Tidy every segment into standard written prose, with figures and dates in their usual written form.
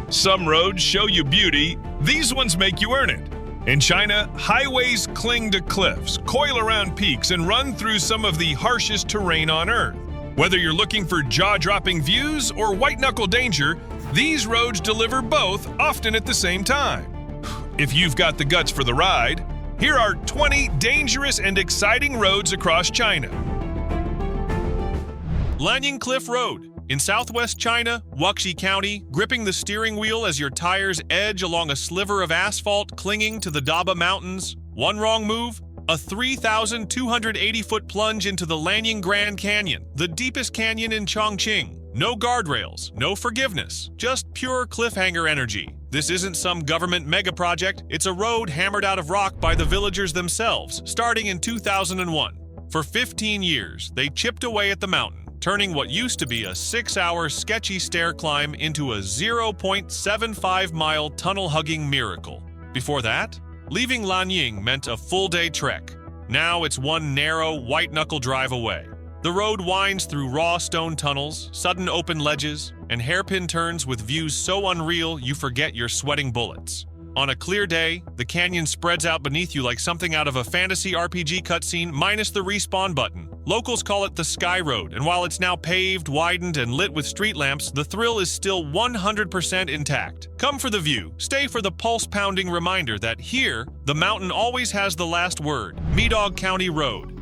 Some roads show you beauty, these ones make you earn it. In China, highways cling to cliffs, coil around peaks, and run through some of the harshest terrain on Earth. Whether you're looking for jaw-dropping views or white-knuckle danger, these roads deliver both, often at the same time. If you've got the guts for the ride, here are 20 dangerous and exciting roads across China. Lanying Cliff Road. In southwest China, Wuxi County, gripping the steering wheel as your tires edge along a sliver of asphalt clinging to the Daba Mountains. One wrong move, a 3,280-foot plunge into the Lanying Grand Canyon, the deepest canyon in Chongqing. No guardrails, no forgiveness, just pure cliffhanger energy. This isn't some government mega project, it's a road hammered out of rock by the villagers themselves, starting in 2001. For 15 years, they chipped away at the mountain, turning what used to be a 6-hour sketchy stair climb into a 0.75-mile tunnel-hugging miracle. Before that, leaving Lanying meant a full-day trek. Now it's one narrow, white-knuckle drive away. The road winds through raw stone tunnels, sudden open ledges, and hairpin turns with views so unreal you forget you're sweating bullets. On a clear day, the canyon spreads out beneath you like something out of a fantasy RPG cutscene minus the respawn button. Locals call it the Sky Road, and while it's now paved, widened, and lit with street lamps, the thrill is still 100% intact. Come for the view, stay for the pulse-pounding reminder that here, the mountain always has the last word. Midog County Road.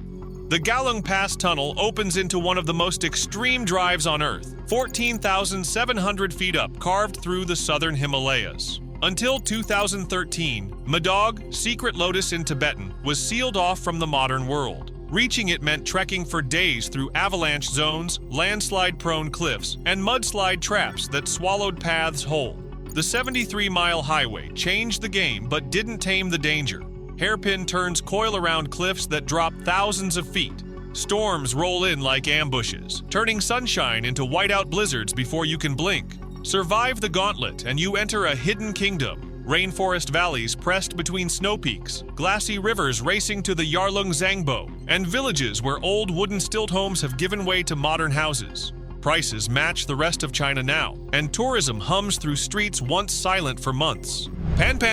The Gallong Pass tunnel opens into one of the most extreme drives on Earth, 14,700 feet up, carved through the southern Himalayas. Until 2013, Midog, Secret Lotus in Tibetan, was sealed off from the modern world. Reaching it meant trekking for days through avalanche zones, landslide-prone cliffs, and mudslide traps that swallowed paths whole. The 73-mile highway changed the game but didn't tame the danger. Hairpin turns coil around cliffs that drop thousands of feet. Storms roll in like ambushes, turning sunshine into whiteout blizzards before you can blink. Survive the gauntlet and you enter a hidden kingdom. Rainforest valleys pressed between snow peaks, glassy rivers racing to the Yarlung Zangbo, and villages where old wooden stilt homes have given way to modern houses. Prices match the rest of China now, and tourism hums through streets once silent for months.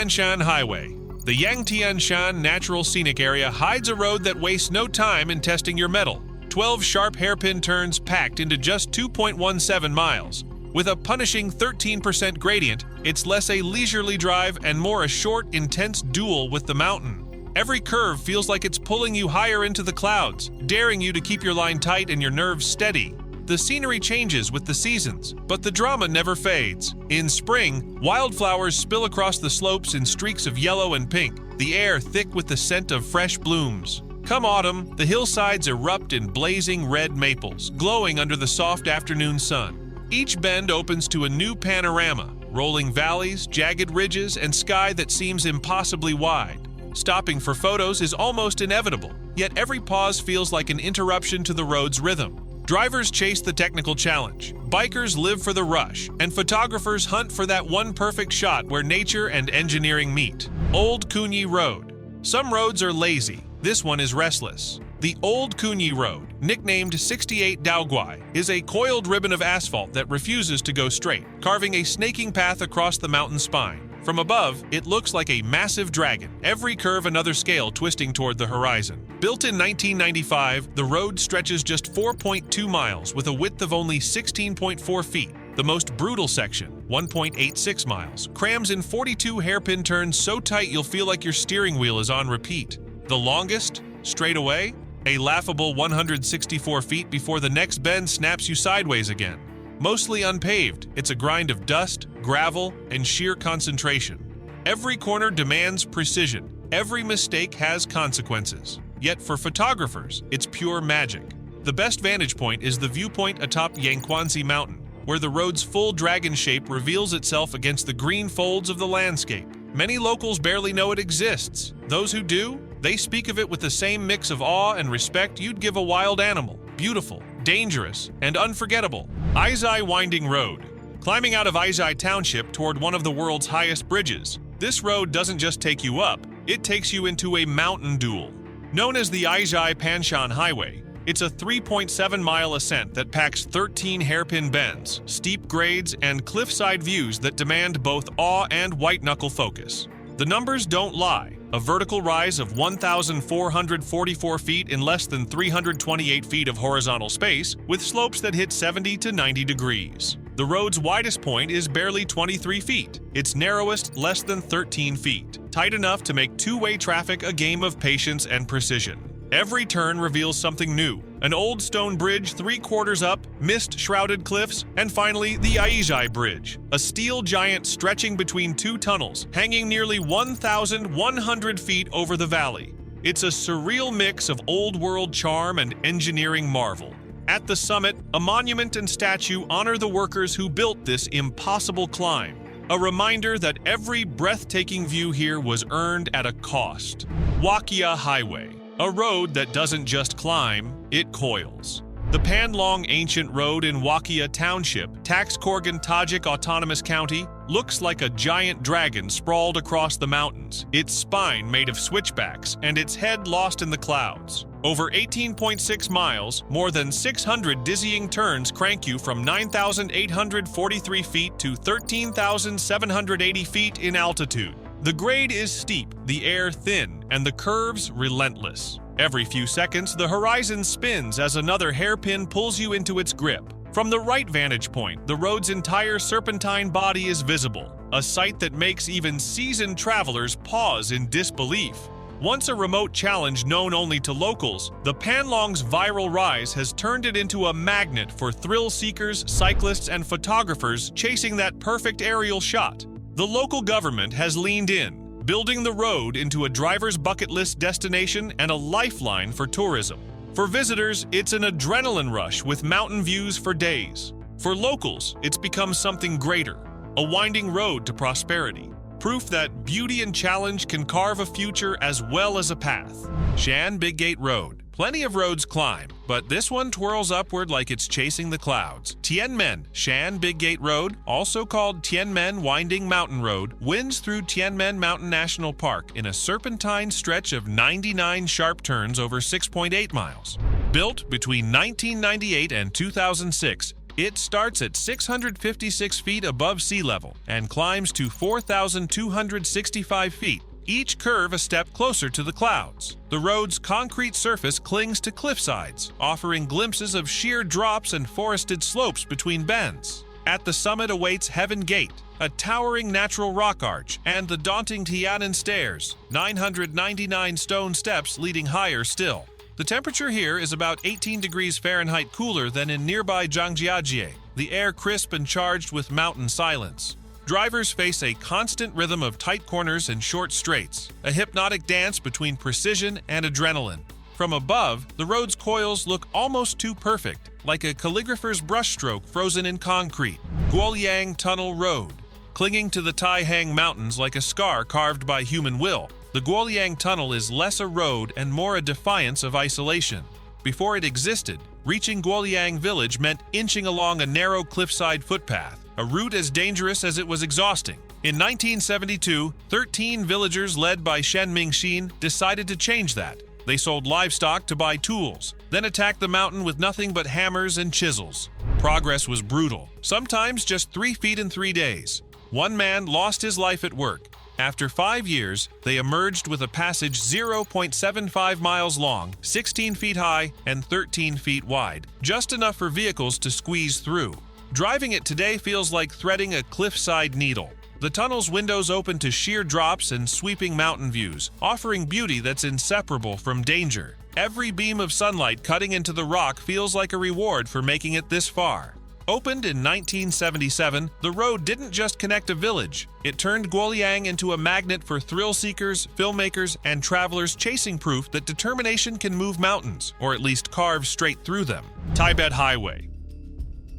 Shan Highway. The Yangtian Shan Natural Scenic Area hides a road that wastes no time in testing your mettle. 12 sharp hairpin turns packed into just 2.17 miles. With a punishing 13% gradient, it's less a leisurely drive and more a short, intense duel with the mountain. Every curve feels like it's pulling you higher into the clouds, daring you to keep your line tight and your nerves steady. The scenery changes with the seasons, but the drama never fades. In spring, wildflowers spill across the slopes in streaks of yellow and pink, the air thick with the scent of fresh blooms. Come autumn, the hillsides erupt in blazing red maples, glowing under the soft afternoon sun. Each bend opens to a new panorama, rolling valleys, jagged ridges, and sky that seems impossibly wide. Stopping for photos is almost inevitable, yet every pause feels like an interruption to the road's rhythm. Drivers chase the technical challenge, bikers live for the rush, and photographers hunt for that one perfect shot where nature and engineering meet. Old Kunyi Road. Some roads are lazy, this one is restless. The Old Kunyi Road, nicknamed 68 Daoguai, is a coiled ribbon of asphalt that refuses to go straight, carving a snaking path across the mountain spine. From above, it looks like a massive dragon, every curve another scale twisting toward the horizon. Built in 1995, the road stretches just 4.2 miles with a width of only 16.4 feet. The most brutal section, 1.86 miles, crams in 42 hairpin turns so tight you'll feel like your steering wheel is on repeat. The longest, straight away, a laughable 164 feet before the next bend snaps you sideways again. Mostly unpaved, it's a grind of dust, gravel, and sheer concentration. Every corner demands precision. Every mistake has consequences. Yet for photographers, it's pure magic. The best vantage point is the viewpoint atop Yangquanzi Mountain, where the road's full dragon shape reveals itself against the green folds of the landscape. Many locals barely know it exists. Those who do, they speak of it with the same mix of awe and respect you'd give a wild animal. Beautiful, dangerous, and unforgettable. Aizai Winding Road. Climbing out of Aizai Township toward one of the world's highest bridges, this road doesn't just take you up, it takes you into a mountain duel. Known as the Aizai Shan Highway, It's a 3.7-mile ascent that packs 13 hairpin bends, steep grades, and cliffside views that demand both awe and white-knuckle focus. The numbers don't lie. A vertical rise of 1,444 feet in less than 328 feet of horizontal space, with slopes that hit 70 to 90 degrees. The road's widest point is barely 23 feet, its narrowest less than 13 feet, tight enough to make two-way traffic a game of patience and precision. Every turn reveals something new. An old stone bridge 3/4 up, mist-shrouded cliffs, and finally the Aizai Bridge, a steel giant stretching between two tunnels, hanging nearly 1,100 feet over the valley. It's a surreal mix of old-world charm and engineering marvel. At the summit, a monument and statue honor the workers who built this impossible climb, a reminder that every breathtaking view here was earned at a cost. Wakia Highway. A road that doesn't just climb, it coils. The Panlong Ancient Road in Wakia Township, Taxkorgan Tajik Autonomous County, looks like a giant dragon sprawled across the mountains, its spine made of switchbacks and its head lost in the clouds. Over 18.6 miles, more than 600 dizzying turns crank you from 9,843 feet to 13,780 feet in altitude. The grade is steep, the air thin, and the curves relentless. Every few seconds, the horizon spins as another hairpin pulls you into its grip. From the right vantage point, the road's entire serpentine body is visible, a sight that makes even seasoned travelers pause in disbelief. Once a remote challenge known only to locals, the Panlong's viral rise has turned it into a magnet for thrill seekers, cyclists, and photographers chasing that perfect aerial shot. The local government has leaned in, building the road into a driver's bucket list destination and a lifeline for tourism. For visitors, it's an adrenaline rush with mountain views for days. For locals, it's become something greater, a winding road to prosperity. Proof that beauty and challenge can carve a future as well as a path. Shan Big Gate Road. Plenty of roads climb, but this one twirls upward like it's chasing the clouds. Tienmen, Shan Big Gate Road, also called Tienmen Winding Mountain Road, winds through Tienmen Mountain National Park in a serpentine stretch of 99 sharp turns over 6.8 miles. Built between 1998 and 2006, it starts at 656 feet above sea level and climbs to 4,265 feet, each curve a step closer to the clouds. The road's concrete surface clings to cliff sides, offering glimpses of sheer drops and forested slopes between bends. At the summit awaits Heaven Gate, a towering natural rock arch, and the daunting Tianmen Stairs, 999 stone steps leading higher still. The temperature here is about 18 degrees Fahrenheit cooler than in nearby Zhangjiajie, the air crisp and charged with mountain silence. Drivers face a constant rhythm of tight corners and short straights, a hypnotic dance between precision and adrenaline. From above, the road's coils look almost too perfect, like a calligrapher's brushstroke frozen in concrete. Guolyang Tunnel Road. Clinging to the Taihang Mountains like a scar carved by human will, the Guolyang Tunnel is less a road and more a defiance of isolation. Before it existed, reaching Guolyang Village meant inching along a narrow cliffside footpath, a route as dangerous as it was exhausting. In 1972, 13 villagers led by Shen Mingxin decided to change that. They sold livestock to buy tools, then attacked the mountain with nothing but hammers and chisels. Progress was brutal, sometimes just 3 feet in 3 days. One man lost his life at work. After 5 years, they emerged with a passage 0.75 miles long, 16 feet high, and 13 feet wide, just enough for vehicles to squeeze through. Driving it today feels like threading a cliffside needle. The tunnel's windows open to sheer drops and sweeping mountain views, offering beauty that's inseparable from danger. Every beam of sunlight cutting into the rock feels like a reward for making it this far. Opened in 1977, the road didn't just connect a village. It turned Guolyang into a magnet for thrill seekers, filmmakers, and travelers chasing proof that determination can move mountains, or at least carve straight through them. Tibet Highway.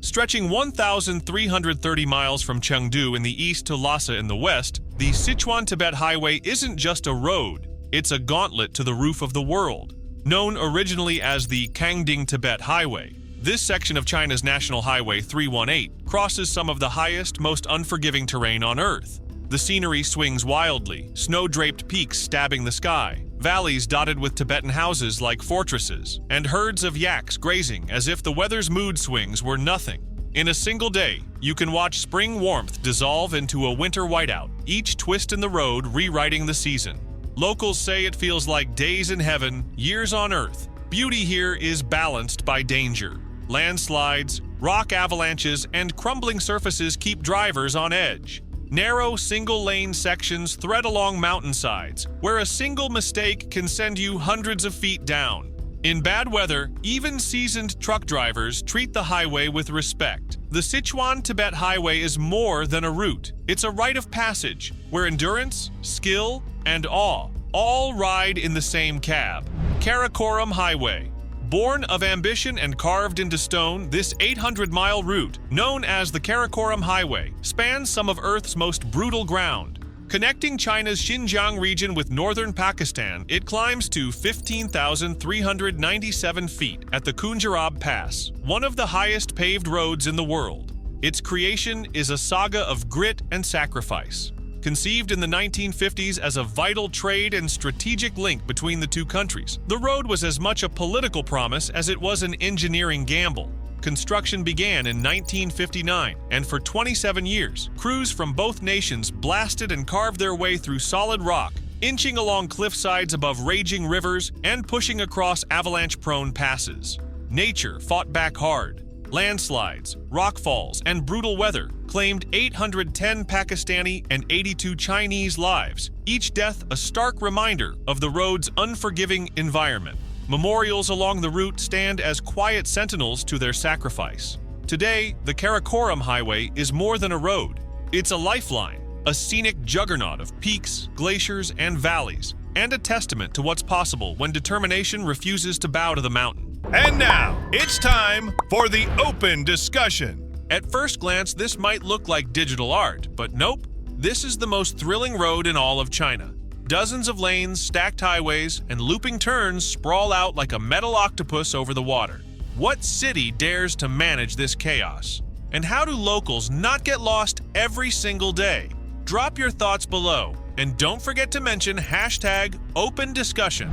Stretching 1,330 miles from Chengdu in the east to Lhasa in the west, the Sichuan-Tibet Highway isn't just a road, it's a gauntlet to the roof of the world. Known originally as the Kangding-Tibet Highway, this section of China's National Highway 318 crosses some of the highest, most unforgiving terrain on Earth. The scenery swings wildly, snow-draped peaks stabbing the sky, valleys dotted with Tibetan houses like fortresses, and herds of yaks grazing as if the weather's mood swings were nothing. In a single day, you can watch spring warmth dissolve into a winter whiteout, each twist in the road rewriting the season. Locals say it feels like days in heaven, years on earth. Beauty here is balanced by danger. Landslides, rock avalanches, and crumbling surfaces keep drivers on edge. Narrow, single-lane sections thread along mountainsides, where a single mistake can send you hundreds of feet down. In bad weather, even seasoned truck drivers treat the highway with respect. The Sichuan-Tibet Highway is more than a route. It's a rite of passage, where endurance, skill, and awe all ride in the same cab. Karakorum Highway. Born of ambition and carved into stone, this 800-mile route, known as the Karakorum Highway, spans some of Earth's most brutal ground. Connecting China's Xinjiang region with northern Pakistan, it climbs to 15,397 feet at the Gallong Pass, one of the highest paved roads in the world. Its creation is a saga of grit and sacrifice. Conceived in the 1950s as a vital trade and strategic link between the two countries, the road was as much a political promise as it was an engineering gamble. Construction began in 1959, and for 27 years, crews from both nations blasted and carved their way through solid rock, inching along cliff sides above raging rivers and pushing across avalanche-prone passes. Nature fought back hard. Landslides, rockfalls, and brutal weather claimed 810 Pakistani and 82 Chinese lives, each death a stark reminder of the road's unforgiving environment. Memorials along the route stand as quiet sentinels to their sacrifice. Today, the Karakorum Highway is more than a road. It's a lifeline, a scenic juggernaut of peaks, glaciers, and valleys, and a testament to what's possible when determination refuses to bow to the mountain. And now, it's time for the open discussion. At first glance, this might look like digital art, but nope. This is the most thrilling road in all of China. Dozens of lanes, stacked highways, and looping turns sprawl out like a metal octopus over the water. What city dares to manage this chaos? And how do locals not get lost every single day? Drop your thoughts below, and don't forget to mention #OpenDiscussion.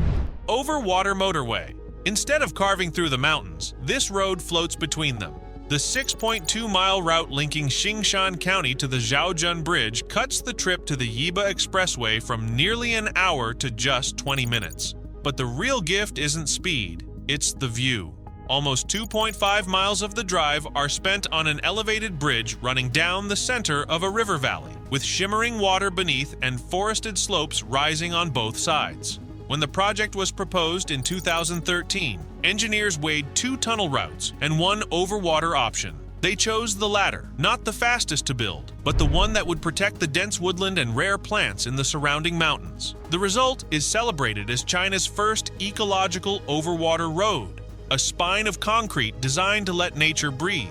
Overwater Motorway. Instead of carving through the mountains, this road floats between them. The 6.2-mile route linking Xingshan County to the Zhaozhen Bridge cuts the trip to the Yiba Expressway from nearly an hour to just 20 minutes. But the real gift isn't speed, it's the view. Almost 2.5 miles of the drive are spent on an elevated bridge running down the center of a river valley, with shimmering water beneath and forested slopes rising on both sides. When the project was proposed in 2013, engineers weighed 2 tunnel routes and 1 overwater option. They chose the latter, not the fastest to build, but the one that would protect the dense woodland and rare plants in the surrounding mountains. The result is celebrated as China's first ecological overwater road, a spine of concrete designed to let nature breathe.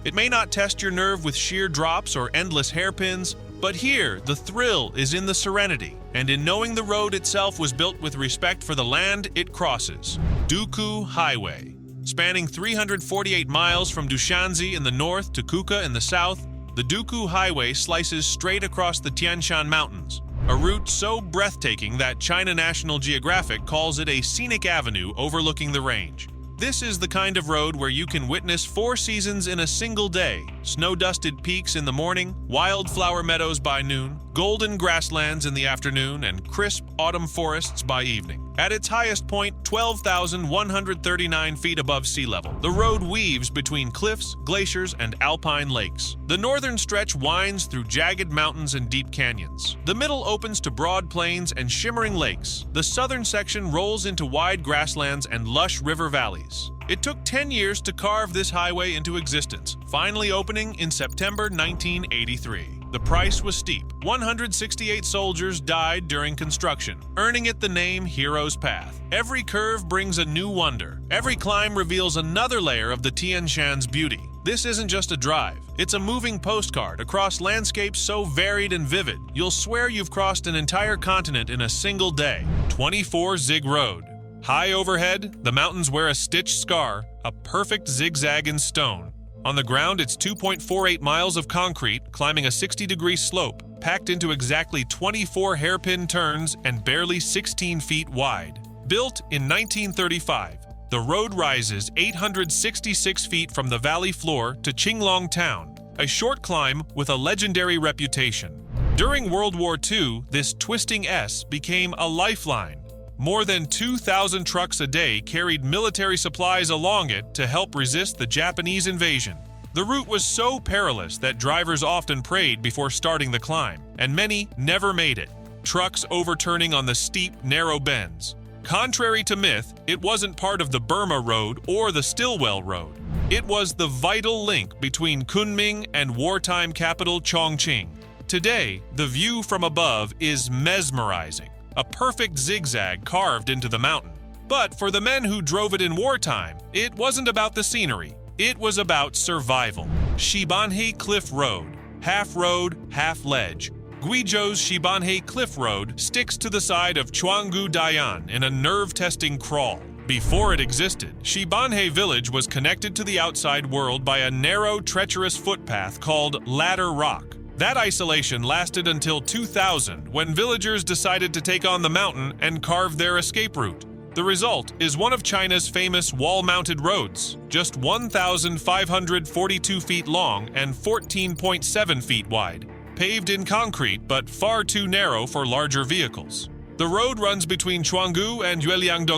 It may not test your nerve with sheer drops or endless hairpins, but here, the thrill is in the serenity, and in knowing the road itself was built with respect for the land it crosses. Duku Highway. Spanning 348 miles from Dushanzi in the north to Kuka in the south, the Duku Highway slices straight across the Tian Shan Mountains, a route so breathtaking that China National Geographic calls it a scenic avenue overlooking the range. This is the kind of road where you can witness 4 seasons in a single day: snow-dusted peaks in the morning, wildflower meadows by noon, golden grasslands in the afternoon, and crisp autumn forests by evening. At its highest point, 12,139 feet above sea level, the road weaves between cliffs, glaciers, and alpine lakes. The northern stretch winds through jagged mountains and deep canyons. The middle opens to broad plains and shimmering lakes. The southern section rolls into wide grasslands and lush river valleys. It took 10 years to carve this highway into existence, finally opening in September 1983. The price was steep. 168 soldiers died during construction, earning it the name Hero's Path. Every curve brings a new wonder. Every climb reveals another layer of the Tian Shan's beauty. This isn't just a drive. It's a moving postcard across landscapes so varied and vivid, you'll swear you've crossed an entire continent in a single day. 24 Zigg Road. High overhead, the mountains wear a stitched scar, a perfect zigzag in stone. On the ground, it's 2.48 miles of concrete, climbing a 60-degree slope. packed into exactly 24 hairpin turns and barely 16 feet wide. Built in 1935, the road rises 866 feet from the valley floor to Qinglong town, a short climb with a legendary reputation. During World War II, this twisting S became a lifeline. More than 2,000 trucks a day carried military supplies along it to help resist the Japanese invasion. The route was so perilous that drivers often prayed before starting the climb, and many never made it, trucks overturning on the steep, narrow bends. Contrary to myth, it wasn't part of the Burma Road or the Stillwell Road. It was the vital link between Kunming and wartime capital Chongqing. Today, the view from above is mesmerizing, a perfect zigzag carved into the mountain. But for the men who drove it in wartime, it wasn't about the scenery. It was about survival. Shibanhe Cliff Road, half ledge. Guizhou's Shibanhe Cliff Road sticks to the side of Chuanggu Dayan in a nerve-testing crawl. Before it existed, Shibanhe village was connected to the outside world by a narrow, treacherous footpath called Ladder Rock. That isolation lasted until 2000, when villagers decided to take on the mountain and carve their escape route. The result is one of China's famous wall-mounted roads, just 1,542 feet long and 14.7 feet wide, paved in concrete but far too narrow for larger vehicles. The road runs between Chuanggu and Guolyang,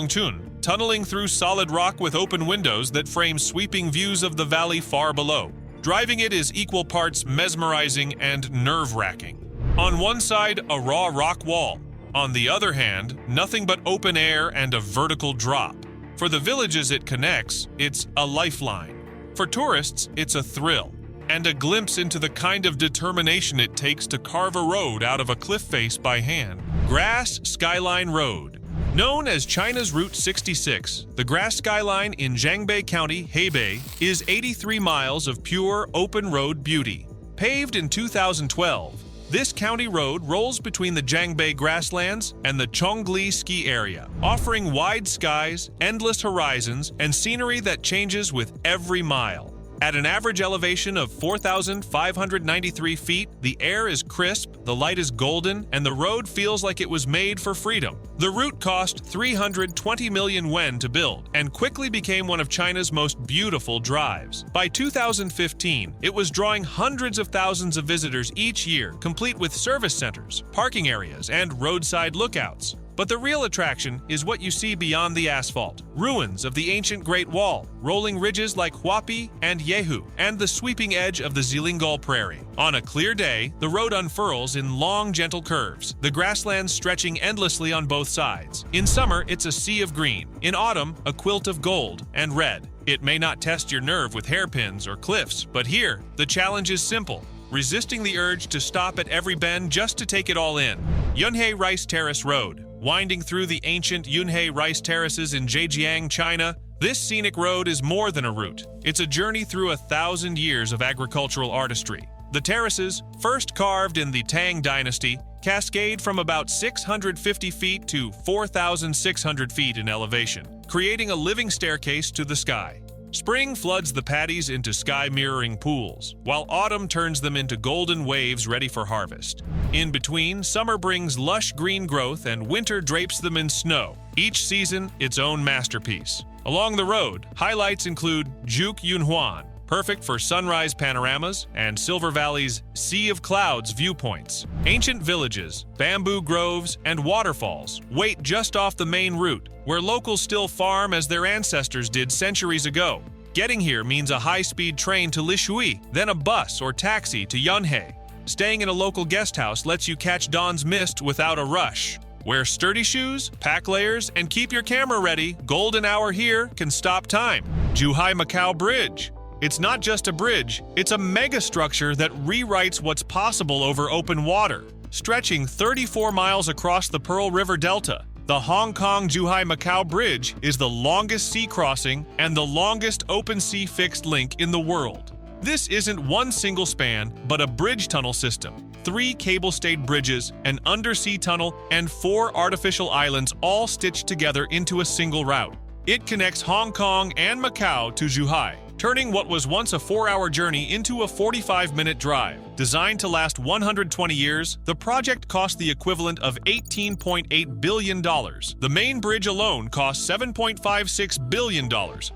tunneling through solid rock with open windows that frame sweeping views of the valley far below. Driving it is equal parts mesmerizing and nerve-wracking. On one side, a raw rock wall. On the other hand, nothing but open air and a vertical drop. For the villages it connects, it's a lifeline. For tourists, it's a thrill, and a glimpse into the kind of determination it takes to carve a road out of a cliff face by hand. Grass Skyline Road. Known as China's Route 66, the Grass Skyline in Jiangbei County, Hebei, is 83 miles of pure open road beauty. Paved in 2012, this county road rolls between the Jiangbei grasslands and the Chongli ski area, offering wide skies, endless horizons, and scenery that changes with every mile. At an average elevation of 4,593 feet, the air is crisp, the light is golden, and the road feels like it was made for freedom. The route cost 320 million yuan to build and quickly became one of China's most beautiful drives. By 2015, it was drawing hundreds of thousands of visitors each year, complete with service centers, parking areas, and roadside lookouts. But the real attraction is what you see beyond the asphalt. Ruins of the ancient Great Wall, rolling ridges like Huapi and Yehu, and the sweeping edge of the Zilingal Prairie. On a clear day, the road unfurls in long, gentle curves, the grasslands stretching endlessly on both sides. In summer, it's a sea of green. In autumn, a quilt of gold and red. It may not test your nerve with hairpins or cliffs, but here, the challenge is simple. Resisting the urge to stop at every bend just to take it all in. Yunhe Rice Terrace Road. Winding through the ancient Yunhe rice terraces in Zhejiang, China, this scenic road is more than a route. It's a journey through 1,000 years of agricultural artistry. The terraces, first carved in the Tang dynasty, cascade from about 650 feet to 4,600 feet in elevation, creating a living staircase to the sky. Spring floods the paddies into sky-mirroring pools, while autumn turns them into golden waves ready for harvest. In between, summer brings lush green growth and winter drapes them in snow, each season its own masterpiece. Along the road, highlights include Juk Yunhuan, perfect for sunrise panoramas, and Silver Valley's Sea of Clouds viewpoints. Ancient villages, bamboo groves, and waterfalls wait just off the main route, where locals still farm as their ancestors did centuries ago. Getting here means a high-speed train to Lishui, then a bus or taxi to Yunhe. Staying in a local guest house lets you catch dawn's mist without a rush. Wear sturdy shoes, pack layers, and keep your camera ready. Golden hour here can stop time. Juhai Macau Bridge. It's not just a bridge, it's a megastructure that rewrites what's possible over open water. Stretching 34 miles across the Pearl River Delta, the Hong Kong-Zhuhai-Macau Bridge is the longest sea crossing and the longest open-sea fixed link in the world. This isn't one single span, but a bridge tunnel system. 3 cable-stayed bridges, an undersea tunnel, and 4 artificial islands all stitched together into a single route. It connects Hong Kong and Macau to Juhai, turning what was once a 4-hour journey into a 45-minute drive. Designed to last 120 years, the project cost the equivalent of $18.8 billion. The main bridge alone cost $7.56 billion,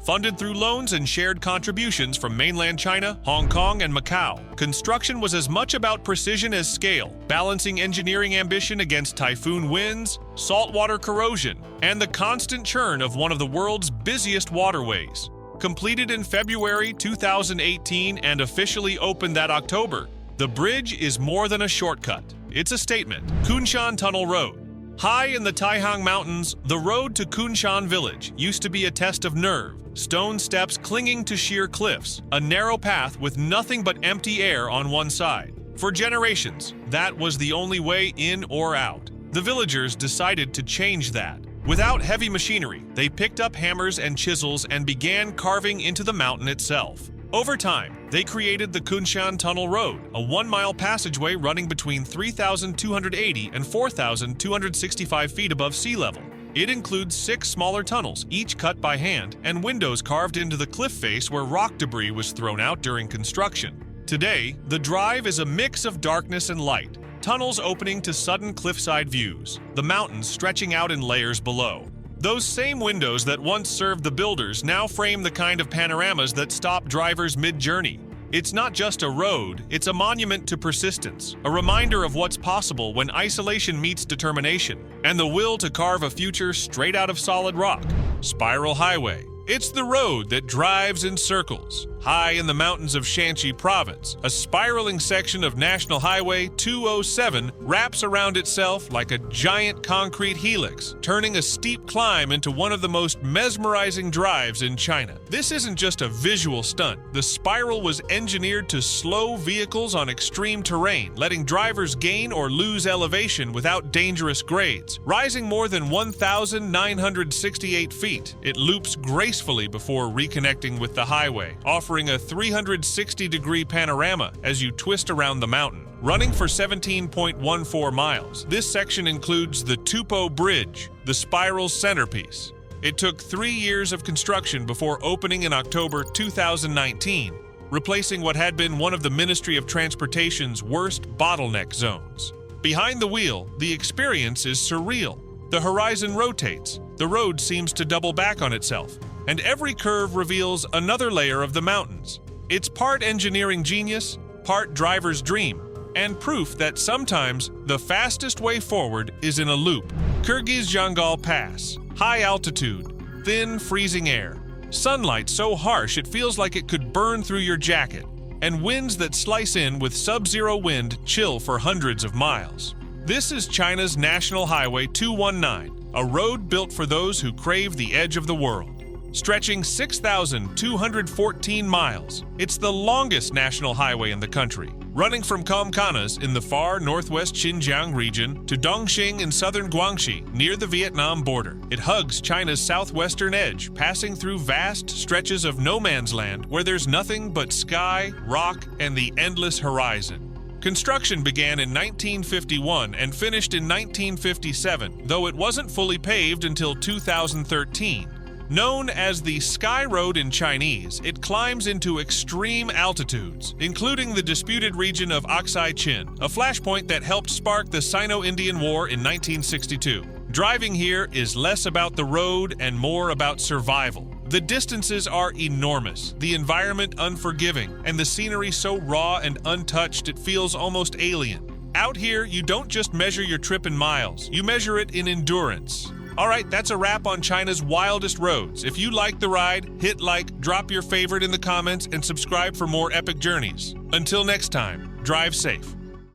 funded through loans and shared contributions from mainland China, Hong Kong, and Macau. Construction was as much about precision as scale, balancing engineering ambition against typhoon winds, saltwater corrosion, and the constant churn of one of the world's busiest waterways. Completed in February 2018 and officially opened that October, the bridge is more than a shortcut. It's a statement. Kunshan Tunnel Road. High in the Taihang Mountains, the road to Kunshan village used to be a test of nerve. Stone steps clinging to sheer cliffs, a narrow path with nothing but empty air on one side. For generations, that was the only way in or out. The villagers decided to change that. Without heavy machinery, they picked up hammers and chisels and began carving into the mountain itself. Over time, they created the Kunshan Tunnel Road, a 1-mile passageway running between 3,280 and 4,265 feet above sea level. It includes 6 smaller tunnels, each cut by hand, and windows carved into the cliff face where rock debris was thrown out during construction. Today, the drive is a mix of darkness and light, tunnels opening to sudden cliffside views, the mountains stretching out in layers below. Those same windows that once served the builders now frame the kind of panoramas that stop drivers mid-journey. It's not just a road, it's a monument to persistence, a reminder of what's possible when isolation meets determination, and the will to carve a future straight out of solid rock. Spiral Highway. It's the road that drives in circles. High in the mountains of Shanxi Province, a spiraling section of National Highway 207 wraps around itself like a giant concrete helix, turning a steep climb into one of the most mesmerizing drives in China. This isn't just a visual stunt. The spiral was engineered to slow vehicles on extreme terrain, letting drivers gain or lose elevation without dangerous grades. Rising more than 1,968 feet, it loops gracefully before reconnecting with the highway, offering a 360-degree panorama as you twist around the mountain. Running for 17.14 miles, this section includes the Tupo Bridge, the spiral's centerpiece. It took 3 years of construction before opening in October 2019, replacing what had been one of the Ministry of Transportation's worst bottleneck zones. Behind the wheel, the experience is surreal. The horizon rotates, the road seems to double back on itself, and every curve reveals another layer of the mountains. It's part engineering genius, part driver's dream, and proof that sometimes the fastest way forward is in a loop. Gallong Pass. High altitude, thin, freezing air. Sunlight so harsh it feels like it could burn through your jacket, and winds that slice in with sub-zero wind chill for hundreds of miles. This is China's National Highway 219, a road built for those who crave the edge of the world. Stretching 6,214 miles, it's the longest national highway in the country, running from Kumkanas in the far northwest Xinjiang region to Dongxing in southern Guangxi near the Vietnam border. It hugs China's southwestern edge, passing through vast stretches of no man's land where there's nothing but sky, rock, and the endless horizon. Construction began in 1951 and finished in 1957, though it wasn't fully paved until 2013. Known as the Sky Road in Chinese, it climbs into extreme altitudes, including the disputed region of Aizai, a flashpoint that helped spark the Sino-Indian War in 1962. Driving here is less about the road and more about survival. The distances are enormous, the environment unforgiving, and the scenery so raw and untouched it feels almost alien. Out here, you don't just measure your trip in miles, you measure it in endurance. Alright, that's a wrap on China's wildest roads. If you liked the ride, hit like, drop your favorite in the comments, and subscribe for more epic journeys. Until next time, drive safe.